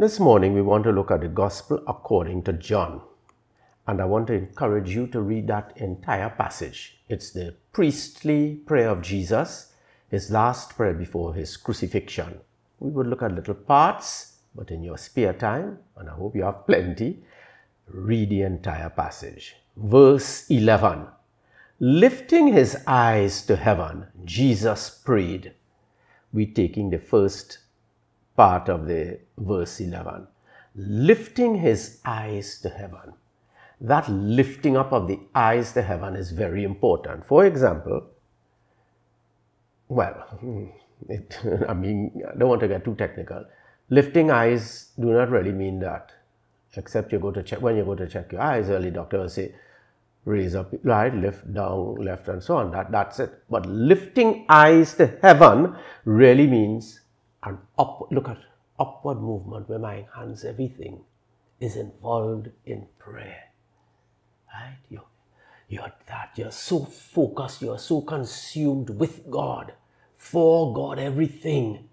This morning we want to look at the Gospel according to John. And I want to encourage you to read that entire passage. It's the priestly prayer of Jesus, his last prayer before his crucifixion. We would look at little parts, but in your spare time, and I hope you have plenty, read the entire passage. Verse 11. Lifting his eyes to heaven, Jesus prayed. We're taking the first part of the verse 11. Lifting his eyes to heaven. That lifting up of the eyes to heaven is very important. For example, I don't want to get too technical. Lifting eyes do not really mean that, except you go to check, when you go to check your eyes, early doctor will say, raise up, right, lift, down, left, and so on. That's it. But lifting eyes to heaven really means an upward movement where my hands, everything is involved in prayer. Right? You're so focused, you're so consumed with God, for God, everything.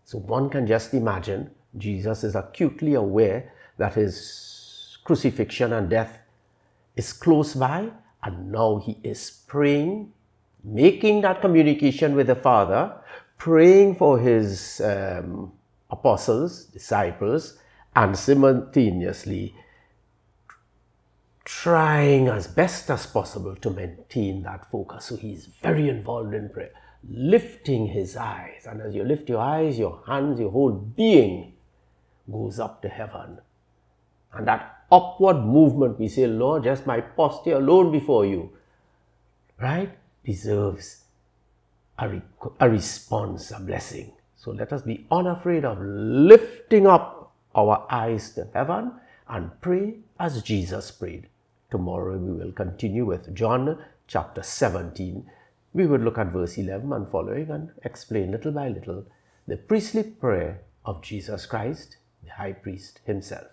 So one can just imagine Jesus is acutely aware that his crucifixion and death is close by, and now he is praying, making that communication with the Father, praying for his apostles, disciples, and simultaneously trying as best as possible to maintain that focus. So he's very involved in prayer, lifting his eyes. And as you lift your eyes, your hands, your whole being goes up to heaven. And that upward movement, we say, Lord, just my posture alone before you, right, deserves a response, a blessing. So let us be unafraid of lifting up our eyes to heaven and pray as Jesus prayed. Tomorrow we will continue with John chapter 17. We will look at verse 11 and following and explain little by little the priestly prayer of Jesus Christ, the high priest himself.